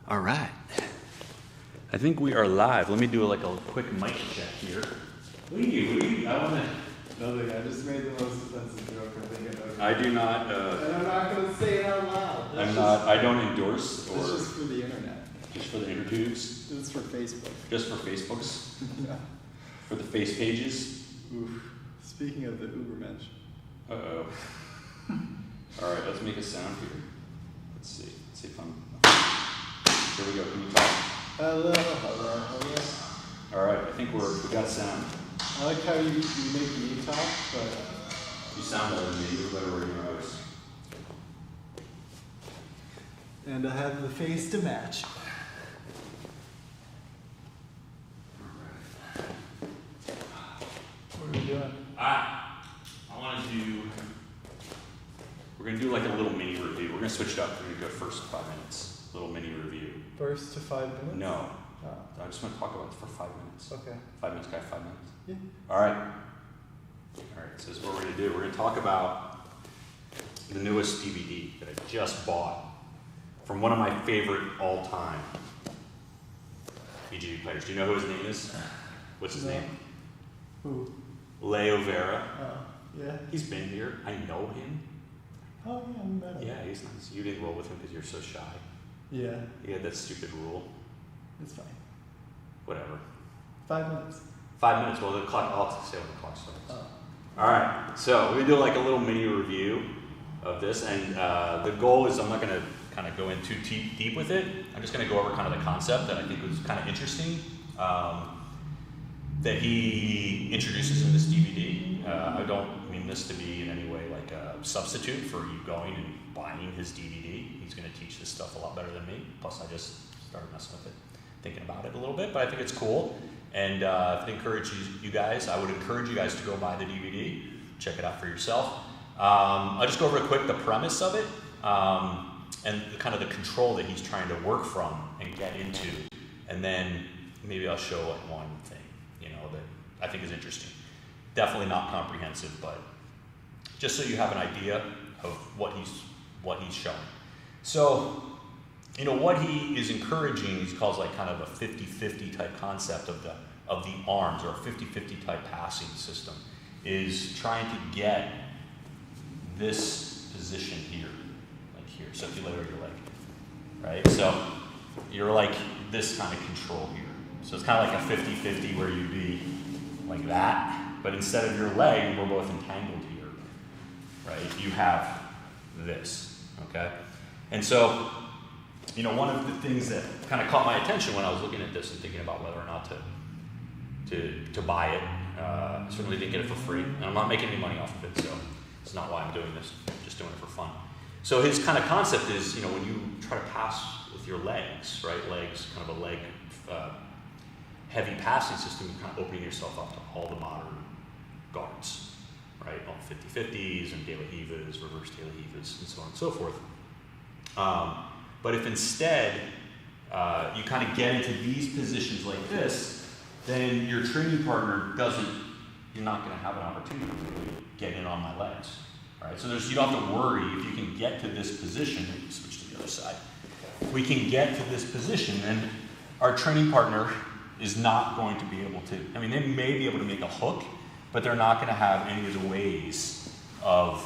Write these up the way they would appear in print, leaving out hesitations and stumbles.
All right. I think we are live. Let me do like a quick mic check here. What do you? I want to. Nothing. I just made the most offensive joke I think I've ever. I do not. And I'm not going to say it out loud. I'm not. I don't endorse or. It's just for the internet. Just for the inner tubes. It's for Facebook. Just for Facebooks. Yeah. For the face pages. Oof. Speaking of the Ubermensch. Uh-oh. All right, let's make a sound here. Let's see. Let's see if I'm. Here we go. Can you talk? Hello, hello, hello. All right, I think we got sound. I like how you make me talk, but You sound better than me. You're better where your voice. and I have the face to match. What are we doing? I want to do. We're gonna do like a little mini review. We're gonna switch it up. We're gonna go first 5 minutes. Little mini review. First to 5 minutes? No, Oh, I just want to talk about it for 5 minutes. okay. 5 minutes, guy. 5 minutes. Yeah. All right. All right. So this is what we're gonna do. We're gonna talk about the newest DVD that I just bought from one of my favorite all-time BGB players. Do you know who his name is? What's his No. name? Who? Leo Viera. Oh, yeah. He's been here. I know him. Oh, yeah, I met him. Yeah, he's nice. You didn't roll with him because you're so shy. Yeah, He had that stupid rule. it's fine. Whatever. 5 minutes. 5 minutes. Well, the clock. I'll have to say when the clock starts. Oh. All right. So we're gonna do like a little mini review of this, and the goal is I'm not gonna kind of go in too deep with it. I'm just gonna go over kind of the concept that I think was kind of interesting that he introduces in this DVD. I don't mean this to be in any way like a substitute for you going and buying his DVD. He's gonna teach this stuff a lot better than me. Plus, I just started messing with it, thinking about it a little bit, but I think it's cool. And if it encourages you guys, I would encourage you guys to go buy the DVD, check it out for yourself. I'll just go over quick the premise of it and kind of the control that he's trying to work from and get into. And then maybe I'll show like one thing, that I think is interesting. Definitely not comprehensive, but just so you have an idea of what he's showing. So, what he is encouraging, he calls like kind of a 50-50 type concept of the arms, or a 50-50 type passing system, is trying to get this position here, like here. So if you lower your leg, right? So you're like this kind of control here. So it's kind of like a 50-50 where you'd be like that, but instead of your leg, we're both entangled here, right? You have this, okay? And so, one of the things that kind of caught my attention when I was looking at this and thinking about whether or not to buy it, I certainly didn't get it for free, and I'm not making any money off of it, so it's not why I'm doing this. I'm just doing it for fun. So his kind of concept is, when you try to pass with your legs, right? Legs, kind of a leg heavy passing system, you're kind of opening yourself up to all the modern guards, right? All 50-50s and de la Rivas, reverse de la Rivas, and so on and so forth. But if instead you kind of get into these positions like this, then your training partner you're not going to have an opportunity to really get in on my legs. All right? So you don't have to worry if you can get to this position. Let me switch to the other side. If we can get to this position, then our training partner is not going to be able to, they may be able to make a hook, but they're not going to have any of the ways of,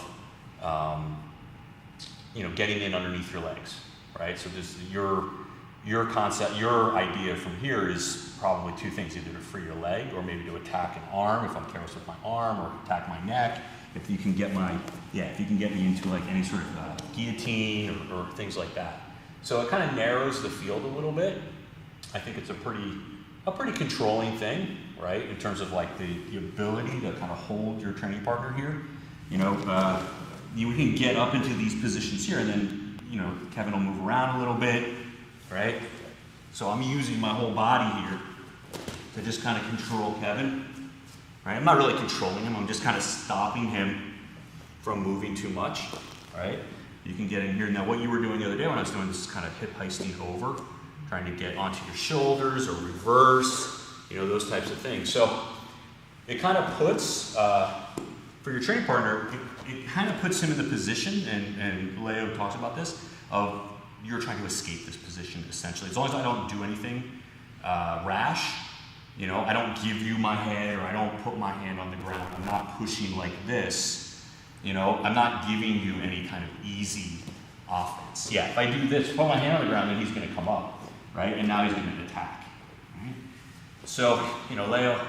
getting in underneath your legs, right? So this your concept, your idea from here is probably two things: either to free your leg, or maybe to attack an arm if I'm careless with my arm, or attack my neck. If you can get me into like any sort of guillotine or things like that. So it kind of narrows the field a little bit. I think it's a pretty controlling thing, right? In terms of like the ability to kind of hold your training partner here. We can get up into these positions here, and then Kevin will move around a little bit, right? So I'm using my whole body here to just kind of control Kevin, right? I'm not really controlling him. I'm just kind of stopping him from moving too much, right? You can get in here. Now, what you were doing the other day when I was doing this is kind of hip heisting over, trying to get onto your shoulders or reverse, those types of things. So it kind of puts, for your training partner, it kind of puts him in the position, and Leo talks about this, of you're trying to escape this position essentially. As long as I don't do anything rash, you know, I don't give you my head or I don't put my hand on the ground. I'm not pushing like this. You know, I'm not giving you any kind of easy offense. Yeah, if I do this, put my hand on the ground, then he's going to come up, right? And now he's going to attack. Right? So, you know, Leo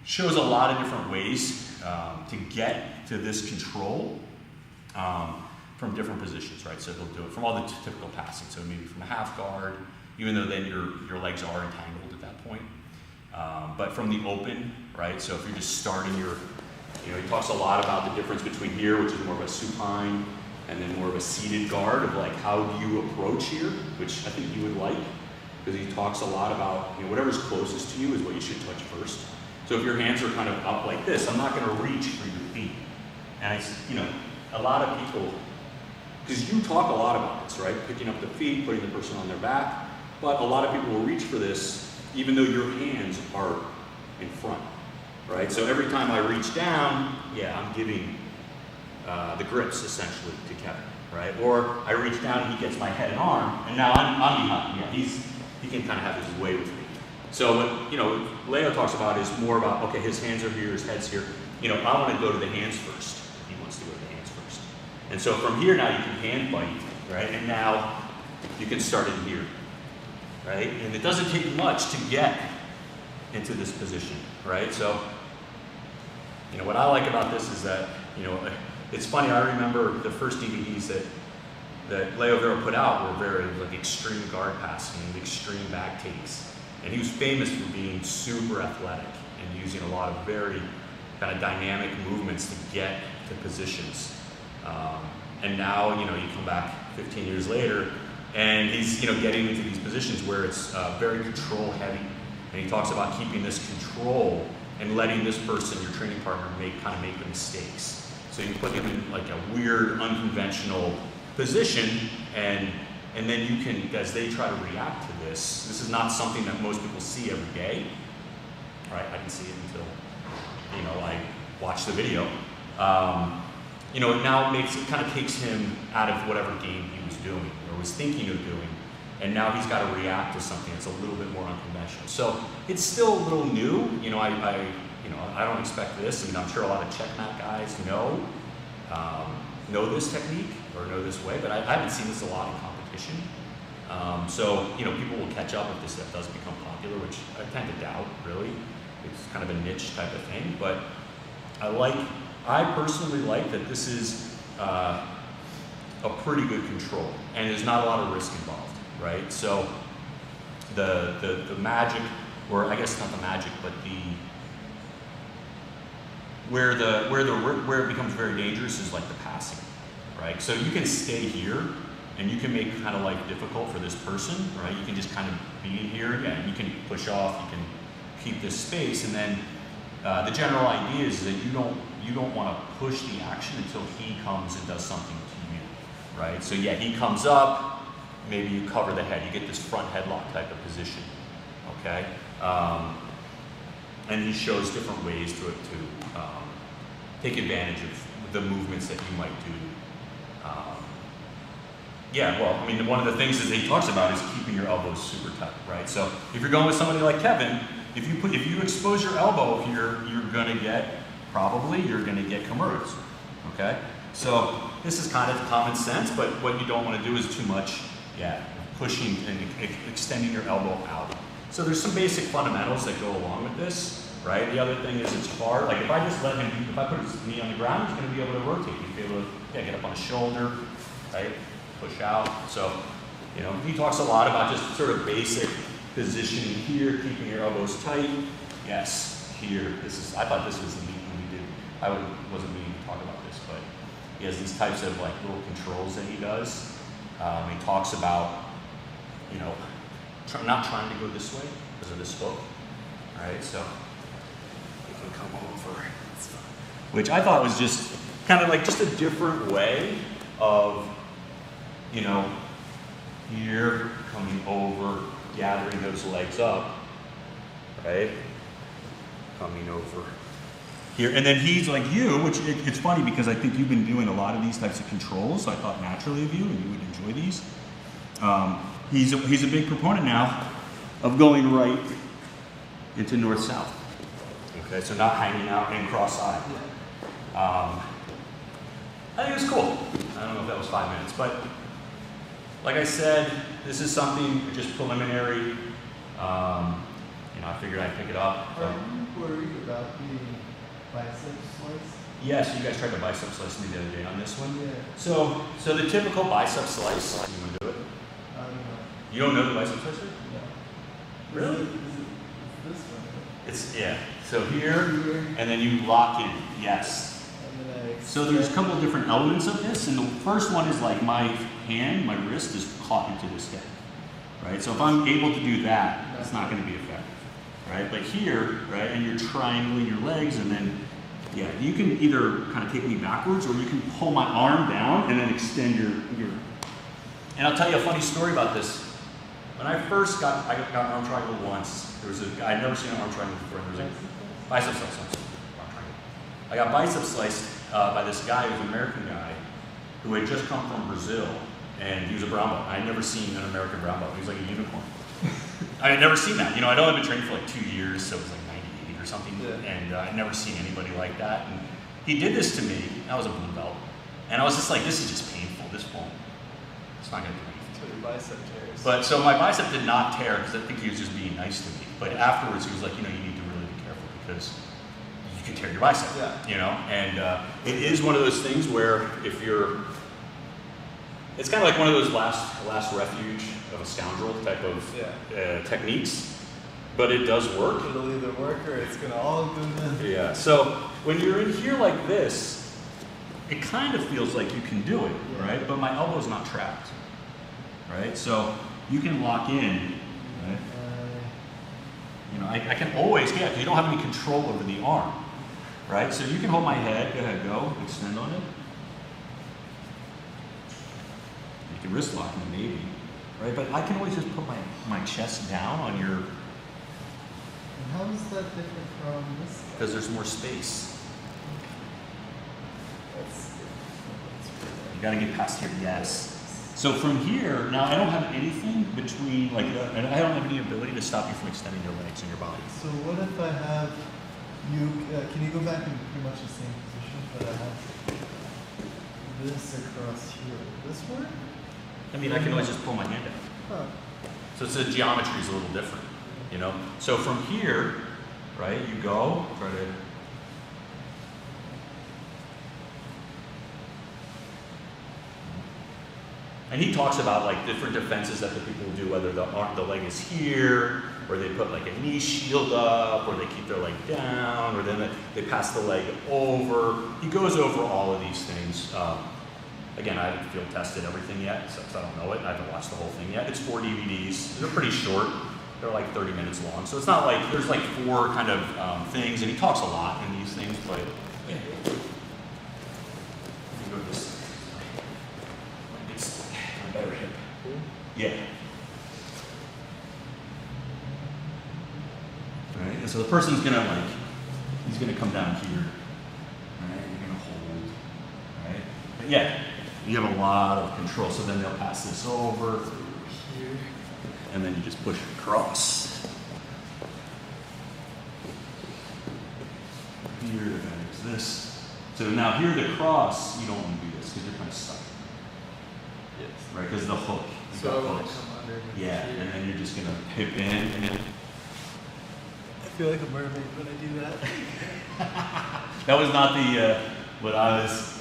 shows a lot of different ways to get to this control from different positions, right? So he'll do it from all the typical passing. So maybe from a half guard, even though then your legs are entangled at that point. But from the open, right? So if you're just starting your, you know, he talks a lot about the difference between here, which is more of a supine, and then more of a seated guard of like, how do you approach here, which I think you would like, because he talks a lot about, you know, whatever's closest to you is what you should touch first. So if your hands are kind of up like this, I'm not going to reach for your feet. And you know, a lot of people, because you talk a lot about this, right? Picking up the feet, putting the person on their back, but a lot of people will reach for this even though your hands are in front, right? So every time I reach down, yeah, I'm giving the grips essentially to Kevin, right? Or I reach down and he gets my head and arm, and now I'm behind. Yeah, he can kind of have his way with me. So what, you know, Leo talks about is more about, okay, his hands are here, his head's here. You know, I want to go to the hands first. He wants to go to the hands first. And so from here now you can hand bite, right? And now you can start in here, right? And it doesn't take much to get into this position, right? So, you know, what I like about this is that, you know, it's funny, I remember the first DVDs that Leo Viera put out were very like extreme guard passing and extreme back takes. And he was famous for being super athletic and using a lot of very kind of dynamic movements to get to positions. And now, you know, you come back 15 years later and he's, you know, getting into these positions where it's very control heavy. And he talks about keeping this control and letting this person, your training partner, make the mistakes. So you put them in like a weird, unconventional position, and then you can, as they try to react to this is not something that most people see every day, right? I didn't see it until, you know, I watched the video. You know, now it kind of takes him out of whatever game he was doing or was thinking of doing, and now he's got to react to something that's a little bit more unconventional. So it's still a little new. You know, I don't expect this. I mean, I'm sure a lot of checkmat guys know this technique or know this way, but I haven't seen this a lot in competition. So, you know, people will catch up if this stuff does become popular, which I tend to doubt, really. It's kind of a niche type of thing, but I personally like that this is a pretty good control, and there's not a lot of risk involved, right? So the magic, or I guess not the magic, but where it becomes very dangerous is like the passing, right? So you can stay here, and you can make kind of life difficult for this person, right? You can just kind of be in here again. You can push off, you can keep this space, and then the general idea is that you don't want to push the action until he comes and does something to you, right? So yeah, he comes up, maybe you cover the head, you get this front headlock type of position, okay? And he shows different ways to take advantage of the movements that you might do. Yeah, well, I mean, one of the things that he talks about is keeping your elbows super tight, right? So if you're going with somebody like Kevin, if you expose your elbow here, you're gonna get Kimuras, okay? So this is kind of common sense, but what you don't want to do is too much, pushing and extending your elbow out. So there's some basic fundamentals that go along with this, right? The other thing is it's hard. Like if I just let him, if I put his knee on the ground, he's going to be able to rotate. He's be able to get up on his shoulder, right? Push out. So, you know, he talks a lot about just sort of basic positioning here, keeping your elbows tight. Yes, here. I thought this was neat when we did. Wasn't meaning to talk about this, but he has these types of like little controls that he does. He talks about, you know, not trying to go this way because of this hook. All right, so you can come over, which I thought was just kind of like just a different way of, you know, here coming over, gathering those legs up, right? Coming over here, and then he's like you, which it's funny because I think you've been doing a lot of these types of controls, so I thought naturally of you and you would enjoy these. He's a big proponent now of going right into north-south. Okay, so not hanging out and cross-eyed. I think it was cool. I don't know if that was 5 minutes, but like I said, this is something just preliminary. You know, I figured I'd pick it up. Are you worried about the bicep slice? Yes, you guys tried to bicep slice me the other day on this one. Yeah. So the typical bicep slice. You want to do it? I don't know. You don't know the bicep slicer? No. Really? Is it this one? It's So here, and then you lock in. Yes. And then So there's a couple of different elements of this, and the first one is like my hand, my wrist is caught into this head, right? So if I'm able to do that, it's not going to be effective, right? But here, right, and you're triangling your legs, and then, yeah, you can either kind of take me backwards, or you can pull my arm down and then extend your. And I'll tell you a funny story about this. When I first got arm triangle once. There was a guy, I'd never seen an arm triangle before. There was a bicep slice. Arm triangle. I got bicep sliced by this guy who was an American guy who had just come from Brazil, and he was a brown belt. I had never seen an American brown belt. He was like a unicorn. I had never seen that. You know, I'd only been training for like 2 years, so it was like 98 or something, and I'd never seen anybody like that. And he did this to me. I was a blue belt, and I was just like, this is just painful. This won't. It's not going to do anything. So your bicep tears. But so my bicep did not tear because I think he was just being nice to me. But afterwards, he was like, you know, you need to really be careful because you can tear your bicep. Yeah. You know, and it is one of those things where if you're, it's kind of like one of those last refuge of a scoundrel type of techniques. But it does work. It'll either work or it's gonna all go down. Yeah. So when you're in here like this, it kind of feels like you can do it, right? But my elbow's not trapped, right? So you can lock in, right? You know, I can always, yeah, because you don't have any control over the arm, right? So you can hold my head, go ahead, go, extend on it. You can wrist lock me maybe, right? But I can always just put my chest down on your... And how is that different from this? Because there's more space. You gotta get past here, yes. So from here, now I don't have anything between, like, I don't have any ability to stop you from extending your legs and your body. So what if I have you, can you go back in pretty much the same position, but I have this across here? Will this work? I mean, I can always just pull my hand out. Huh. So it's the geometry is a little different, you know? So from here, right, you go, try to, and he talks about like different defenses that the people do, whether the leg is here, or they put like a knee shield up, or they keep their leg down, or then they pass the leg over. He goes over all of these things. Again, I haven't field tested everything yet, so I don't know it. I haven't watched the whole thing yet. It's 4 DVDs. They're pretty short. They're like 30 minutes long. So it's not like, there's like 4 kind of things, and he talks a lot in these things, but yeah. Let me go this. It's a better hip. Yeah. Right, and so the person's gonna like, he's gonna come down here. Right, you're gonna hold. Right? But yeah, you have a lot of control. So then they'll pass this over here, and then you just push it across. Here, there's this. So now here the cross, you don't want to do this because you're kind of stuck. Yes. Right, because the hook. So I want to come under. Yeah, here. and then you're just gonna hip in and then. I feel like a mermaid when I do that. That was not the what I was.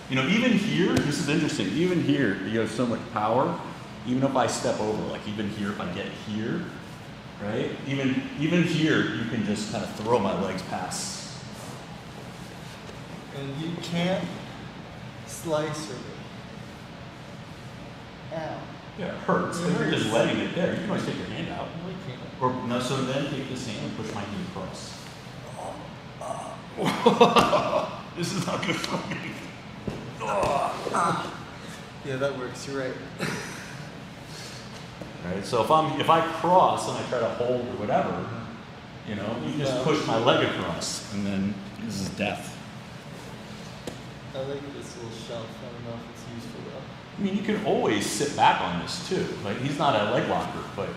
You know, even here, this is interesting. Even here, you have so much power. Even if I step over, like even here, if I get here, right? Even here, you can just kind of throw my legs past. And you can't slice or ow. Yeah, it hurts. But you're just letting it there. You can always take your hand out. No, you can't. Or no, so then take this hand and push my knee across. This is not good for me. Yeah, that works. You're right. Right. So if I cross and I try to hold or whatever, you know, you just push my leg across, and then this is death. I like this little shelf. I don't know if it's useful though. I mean, you can always sit back on this too. Like, he's not a leg locker, but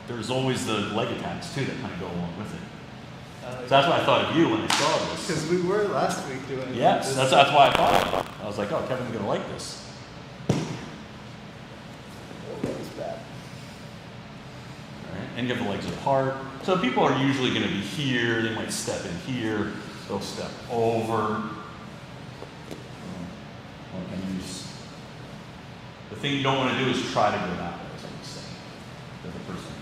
there's always the leg attacks too that kind of go along with it. So that's why I thought of you when I saw this. Because we were last week doing Yes, this. that's why I thought of it. I was like, oh, Kevin's gonna like this. Oh, that was bad. All right, and you have the legs apart. So people are usually gonna be here. They might step in here. They'll step over. The thing you don't want to do is try to go that way, is what I'm saying. The other person.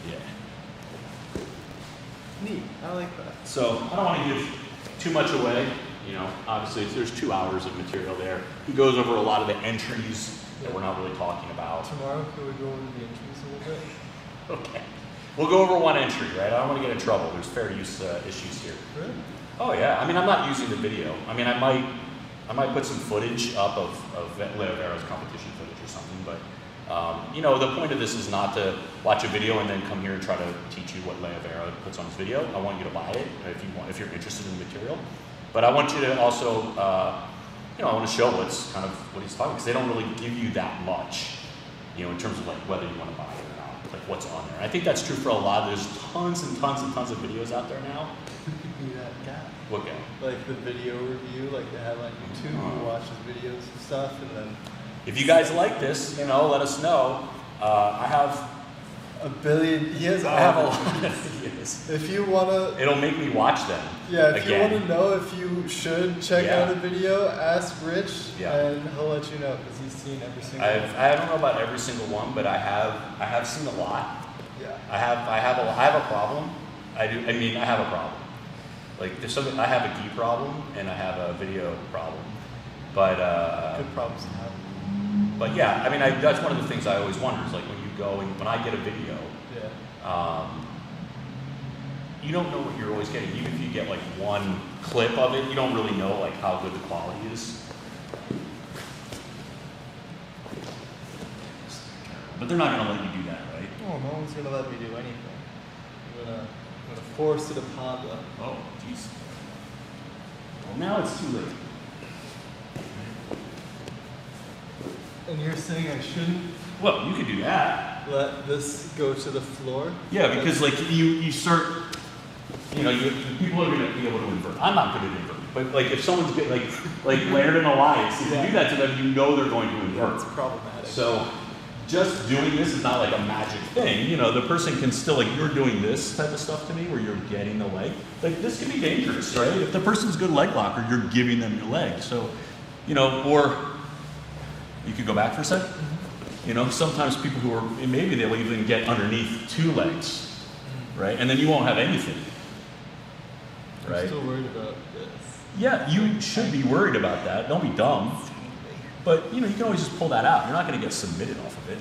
Yeah. Neat. I like that. So I don't want to give too much away. You know, obviously there's 2 hours of material there. He goes over a lot of the entries that we're not really talking about. Tomorrow, could we go over the entries a little bit? Okay. We'll go over one entry, right? I don't want to get in trouble. There's fair use issues here. Really? Oh yeah. I mean, I'm not using the video. I mean, I might put some footage up of Leo Viera's competition footage or something, but you know, the point of this is not to watch a video and then come here and try to teach you what Leo Viera puts on his video. I want you to buy it if you're interested in the material. But I want you to also, you know, I want to show what he's talking, because they don't really give you that much, you know, in terms of like whether you want to buy it or not, like what's on there. And I think that's true for a lot. There's tons and tons and tons of videos out there now. Be that guy. What guy? Like the video review, like they have on YouTube, who watches videos and stuff, and then. If you guys like this, you know, let us know. I have a billion. He has. I have a lot of videos. If you wanna. It'll make me watch them. Yeah. If again. you wanna know if you should check out a video, ask Rich, and he'll let you know because he's seen every single. I don't know about every single one, but I have seen a lot. Yeah. I have a problem. I have a problem. Like there's something, I have a key problem and I have a video problem, but good problems to have. But yeah, I mean, that's one of the things I always wonder is like when you go and when I get a video, you don't know what you're always getting. Even if you get like one clip of it, you don't really know like how good the quality is. But they're not going to let you do that, right? Oh, no one's going to let me do anything. I'm gonna force it upon them. Oh, jeez. Well, now it's too late. And you're saying I shouldn't Well, you could do that. let this go to the floor? Yeah, because like you start, you know, people are going to be able to invert. I'm not good at inverting, but like if someone's get like Laird and Elias, if you do that to them, you know they're going to invert. It's problematic. So just doing this is not like a magic thing. You know, the person can still, like, you're doing this type of stuff to me where you're getting the leg. Like, this can be dangerous, right? If the person's a good leg locker, you're giving them your leg. So, you know, or you could go back for a sec. You know, sometimes people who are, maybe they'll even get underneath 2 legs, right? And then you won't have anything, right? I'm still worried about this. Yeah, you should be worried about that. Don't be dumb. But, you know, you can always just pull that out. You're not going to get submitted off of it.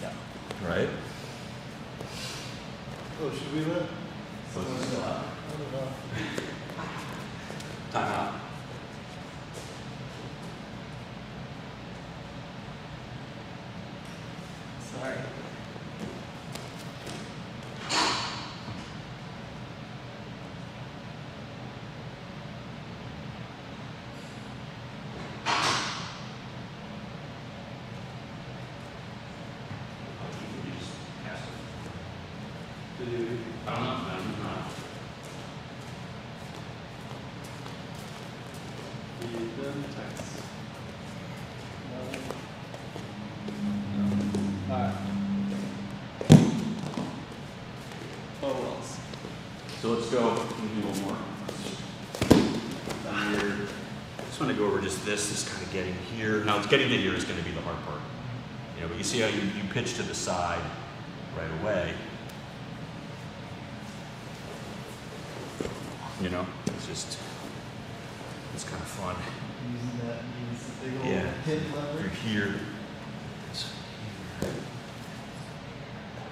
Yeah. Right? Oh, should we let? So it's still out. I don't know. Time out. Sorry. So let's go. Let me do one more. Here. I just want to go over just this kind of getting here. Now, it's getting to here is going to be the hard part. You know, but you see how you pitch to the side right away. You know, it's kind of fun. Using that big old hip lever. You're here.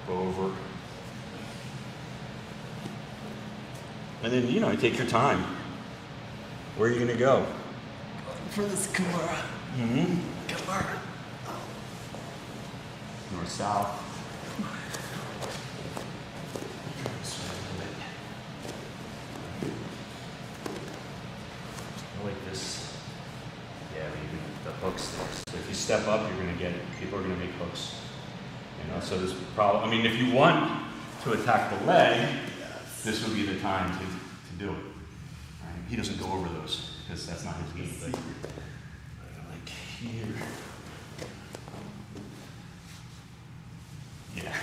Go over. And then, you know, you take your time. Where are you going to go? For this Kimura. Mm-hmm. Kimura. North, south. I like this. Yeah, maybe the hooks there. step up, you're gonna get, people are gonna make hooks. You know, so there's probably, I mean, if you want to attack the leg, this would be the time to do it. Right? He doesn't go over those, because that's not his game. But like here. Yeah.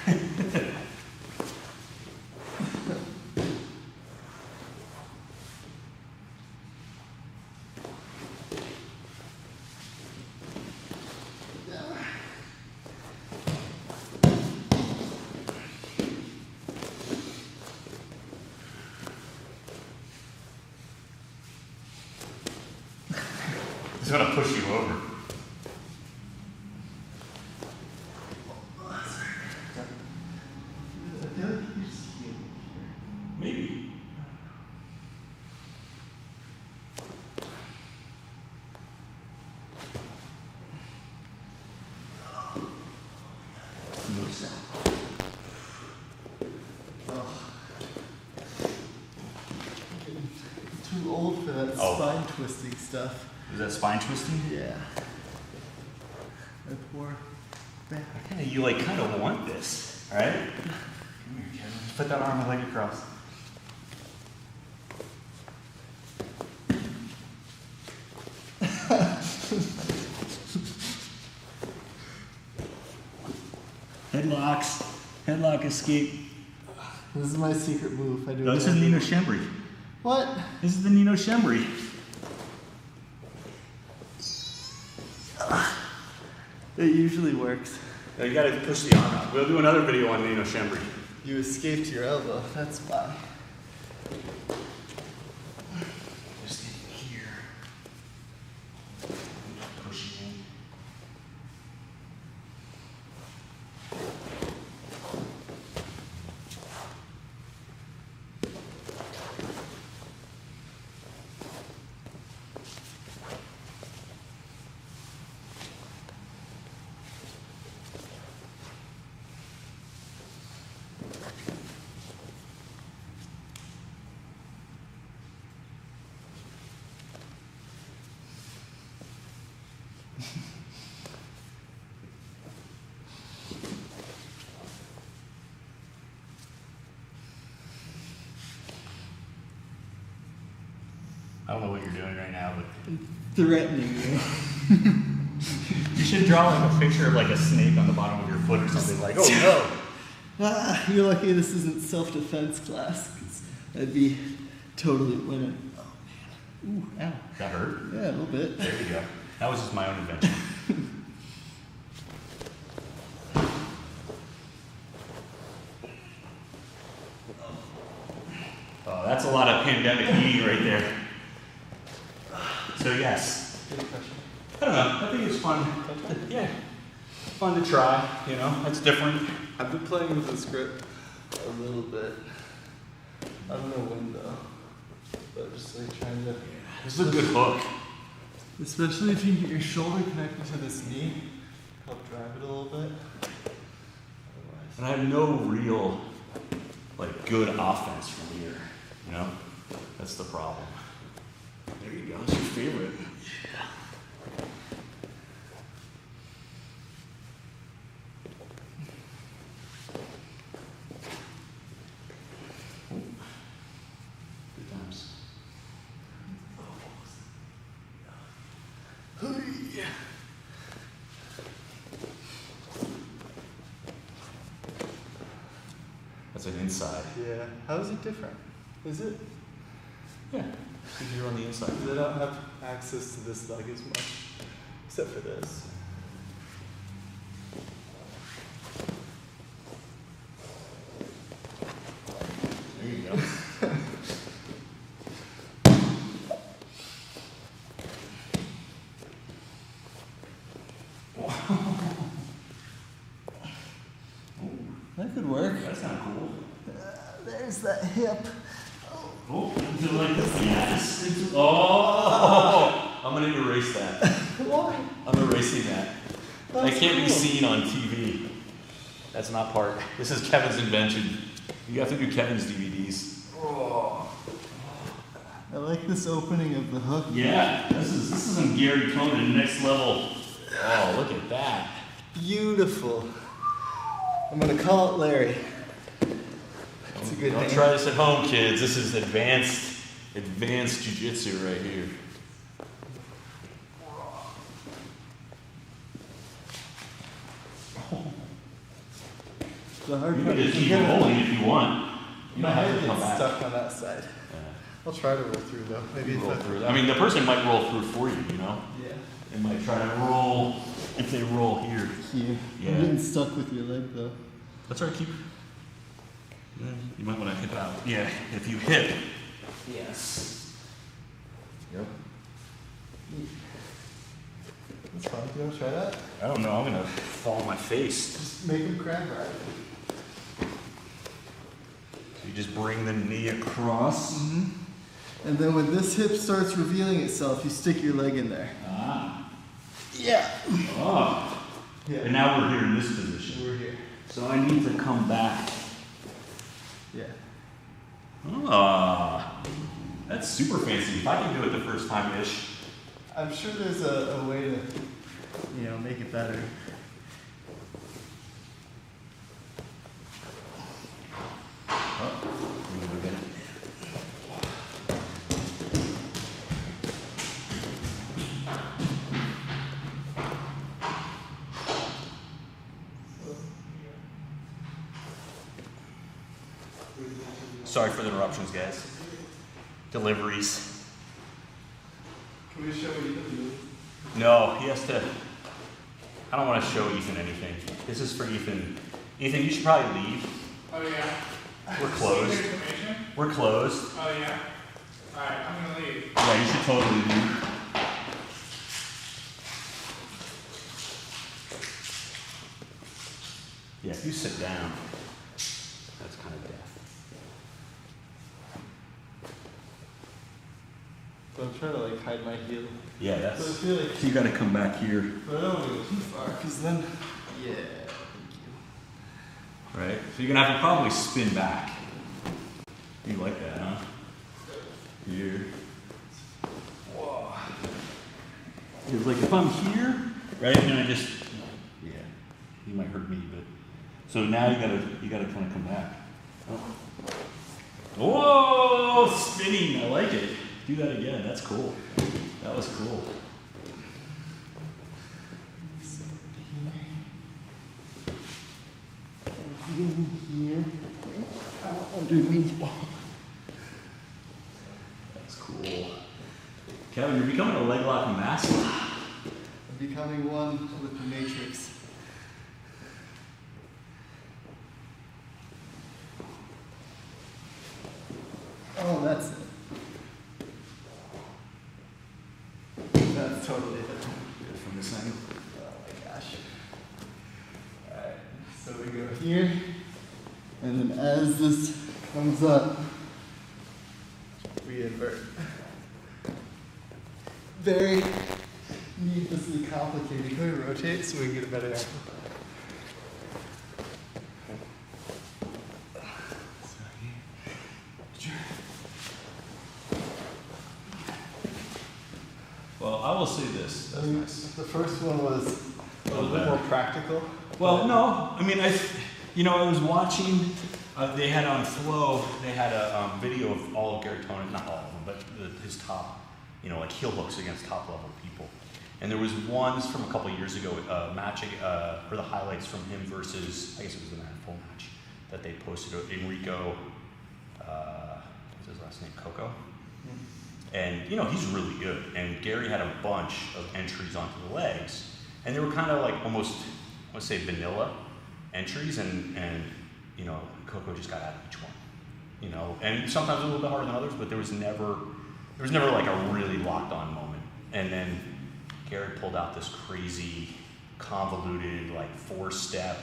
He's gonna push you over. Maybe. Too old for that spine twisting stuff. Is that spine twisting? Yeah. My poor back. You like kind of want this, all right? Come here, Kevin. Put that arm and leg across. Headlocks, headlock escape. This is my secret move. I do. No, this is Nino Shembri. What? This is the Nino Shembri. It usually works. Now you gotta push the arm out. We'll do another video on Nino Shembri. You escaped your elbow. That's why. Just in here. Pushing in. I don't know what you're doing right now, but Threatening you. you should draw like a picture of like a snake on the bottom of your foot or something like, oh no. Ah, you're lucky this isn't self-defense class, 'cause I'd be totally winning. Oh man. Ooh, ow. That hurt? Yeah, a little bit. There you go. That was just my own invention. Oh, that's a lot of pandemic eating right there. So yes. I don't know. I think it's fun. Yeah. Fun to try, you know. It's different. I've been playing with this grip a little bit. I don't know when though. But just like trying to. This is a good hook. Especially if you get your shoulder connected to this knee. Help drive it a little bit. Otherwise. And I have no real, like, good offense from here, you know? That's the problem. There you go. That's your favorite. Yeah. Good times. Yeah. That's an inside. Yeah. How is it different? Is it? Yeah. Because you're on the inside. Because I don't have access to this leg as much, except for this. There you go. That could work. That's kind of cool. There's that hip. Oh, into like the yes. Oh, I'm gonna erase that. Why? I'm erasing that. That's That can't be cool. seen on TV. That's not part. This is Kevin's invention. You have to do Kevin's DVDs. Oh. I like this opening of the hook. Yeah, this is some Gary Conan next level Oh, look at that. Beautiful. I'm gonna call it Larry. That's a good Don't name. try this at home, kids. This is advanced jiu-jitsu right here. The hard You part can just is keep you're gonna- rolling if you want. You My don't have head to come gets back. stuck on that side. Yeah. I'll try to roll through though. Maybe You if roll I through. I mean, the person might roll through for you, you know? Yeah. They might try to roll if they roll here. Here. Yeah. You're getting stuck with your leg though. That's all right, keep. Yeah, you might want to hip out. Yeah, if you hip. Yes. Yep. That's fine. You wanna try that? I don't know, I'm gonna fall on my face. Just make him crab ride. You just bring the knee across. Mm-hmm. And then when this hip starts revealing itself, you stick your leg in there. Ah. Yeah. Oh. Yeah. And now we're here in this position. We're here. So I need to come back. Yeah. Ah. That's super fancy. If I can do it the first time-ish. I'm sure there's a way to, make it better. Oh, we can do that. Sorry for the interruptions, guys. Deliveries. Can we show you the No, he has to. I don't want to show Ethan anything. This is for Ethan. Ethan, you should probably leave. Oh yeah. We're closed. Secret information? We're closed. Oh yeah. Alright, I'm gonna leave. Yeah, you should totally leave. Yeah, if you sit down, that's kind of death. So I'm trying to hide my heel. Yeah, So I that's. feel like, You got to come back here, but I don't want to go too far, because then, yeah, thank you. right? So you're gonna have to probably spin back. You like that, huh? Here. Whoa. It's like if I'm here, right, and I just, yeah, you might hurt me, but. So now you gotta kind of come back. Oh. Whoa, spinning! I like it. Do that again. That's cool. That was cool. Here. Underneath. That's cool. Kevin, you're becoming a leg lock master. I'm becoming one with the matrix. Oh, that's it. That's totally it. Good from this angle. Oh my gosh. Alright, so we go here, and then as this comes up, we invert. Very needlessly complicated. Can we rotate so we can get a better angle? Well, I will say this. That's nice. The first one was a little bit better. more practical. Well, no. I mean, I was watching. They had on Flow. They had a video of all of Gary Tonin, not all of them, but his top, like heel hooks against top level people. And there was ones from a couple of years ago, matching or the highlights from him versus, I guess it was the full match that they posted. Enrico, what's his last name? Coco. And he's really good. And Gary had a bunch of entries onto the legs, and they were kind of like almost, let's say, vanilla entries, and Coco just got out of each one. And sometimes a little bit harder than others, but there was never like a really locked on moment. And then Gary pulled out this crazy, convoluted, like 4-step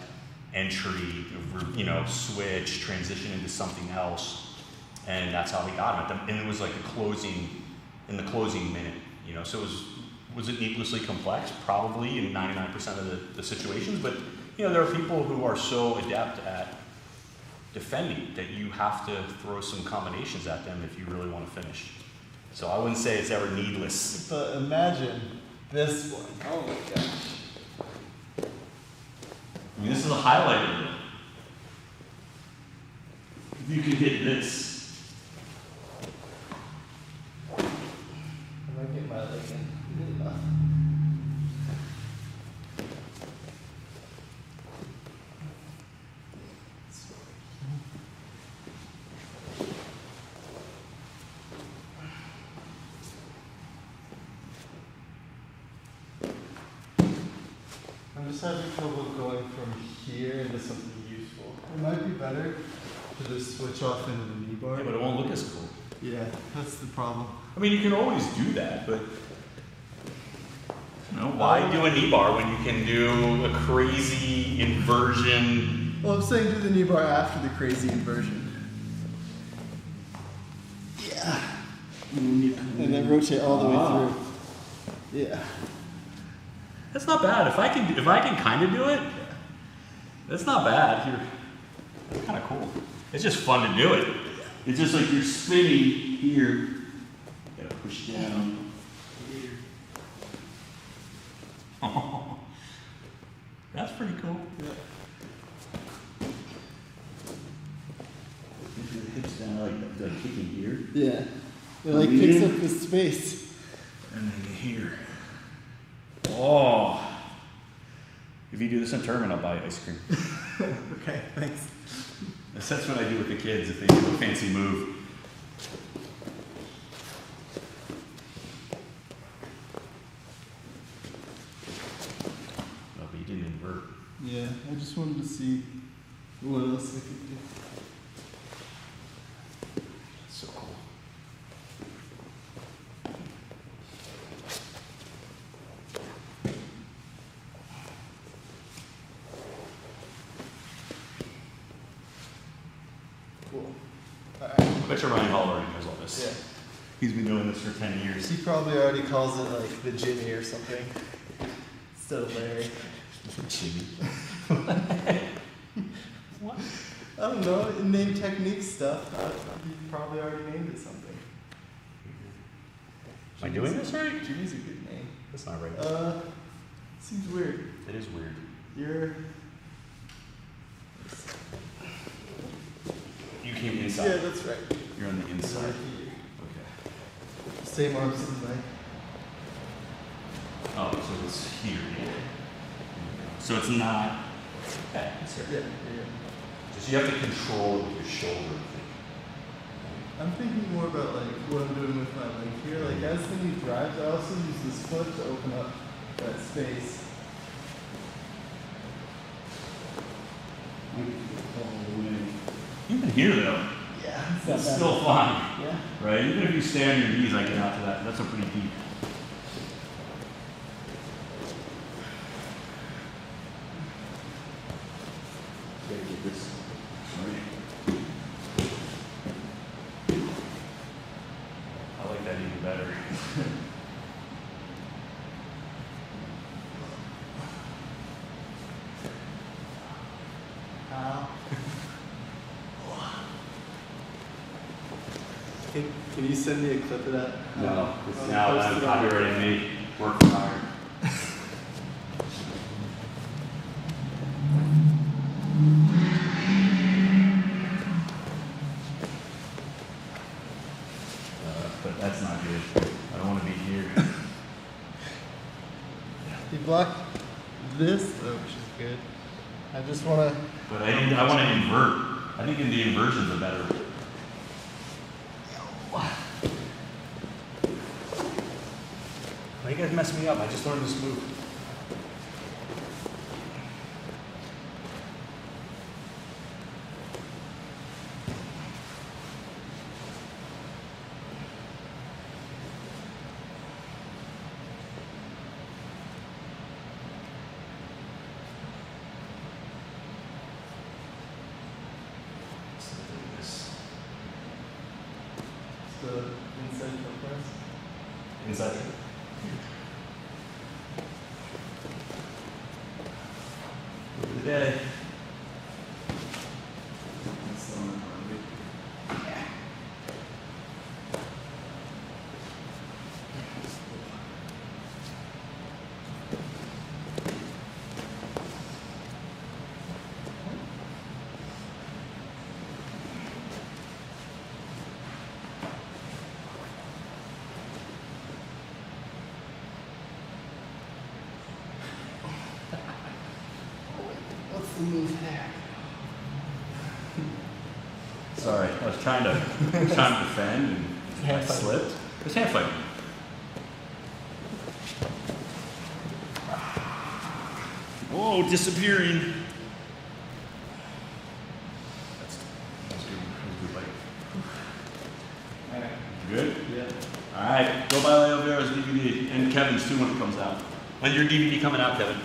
entry, switch, transition into something else, and that's how he got him. And it was like in the closing minute, So was it needlessly complex? Probably in 99% of the situations, but there are people who are so adept at defending that you have to throw some combinations at them if you really want to finish. So I wouldn't say it's ever needless. But imagine this one. Oh my gosh. I mean, this is a highlight of it. If you can hit this. I might get my leg in. Good enough. I'm just having trouble going from here into something useful. It might be better to just switch off into the knee bar. Yeah, but it won't look as cool. Yeah, that's the problem. I mean, you can always do that, but you know, why do a knee bar when you can do a crazy inversion? Well, I'm saying do the knee bar after the crazy inversion. Yeah. And then rotate all the way through. Yeah. That's not bad. If I can kind of do it, that's not bad. That's kind of cool. It's just fun to do it. It's just like you're spinning here. You gotta push down here. Oh, that's pretty cool. Yeah. If your hips down like kicking here, Yeah. It like picks up the space. and then here. Oh. If you do this in tournament, I'll buy you ice cream. Okay, thanks. That's what I do with the kids if they do a fancy move. Oh, but you didn't invert. Yeah, I just wanted to see what else I could do. So cool. Cool. Alright. I bet you Ryan Hall already knows all this. Yeah. He's been doing this for 10 years. He probably already calls it like the Jimmy or something. Instead of Larry. Jimmy. What? I don't know, name technique stuff. He probably already named it something. Am I doing this right? Jimmy's a good name. That's not right. Seems weird. It is weird. You came inside. Yeah, that's right. You're on the inside. Right here. Okay. Same arms as my. Oh, so it's here. So it's not. Okay, it's here. Yeah. Just you have to control it with your shoulder. I'm thinking more about like what I'm doing with my leg here. Like as the knee drives, I also use this foot to open up that space. Even here though, Yeah, it's still fine, Yeah. right? Even if you stay on your knees, I get out to that. That's a pretty deep. Gotta get this right. I like that even better. Can you send me a clip of that? No, it's I'll now post I'm it on- copyrighting me. Work for hire. But that's not good. I don't want to be here. You block this though, which is good. I just wanna. But I want to invert. I think in the inversions are better. Why you guys mess me up? I just learned this move. The inside foot press. Inside. Look at the day. That's the one I wanna do. smooth hair. Sorry, I was trying to defend and I Hand fight. slipped. It's hand fighting. Whoa, disappearing. That's good. That was good. Good? Yeah. All right, go buy Leo Viera's DVD and Kevin's too when it comes out. When's your DVD coming out, Kevin?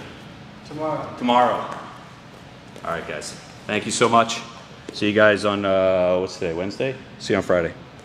Tomorrow. Tomorrow. All right, guys. Thank you so much. See you guys on, what's today, Wednesday? See you on Friday.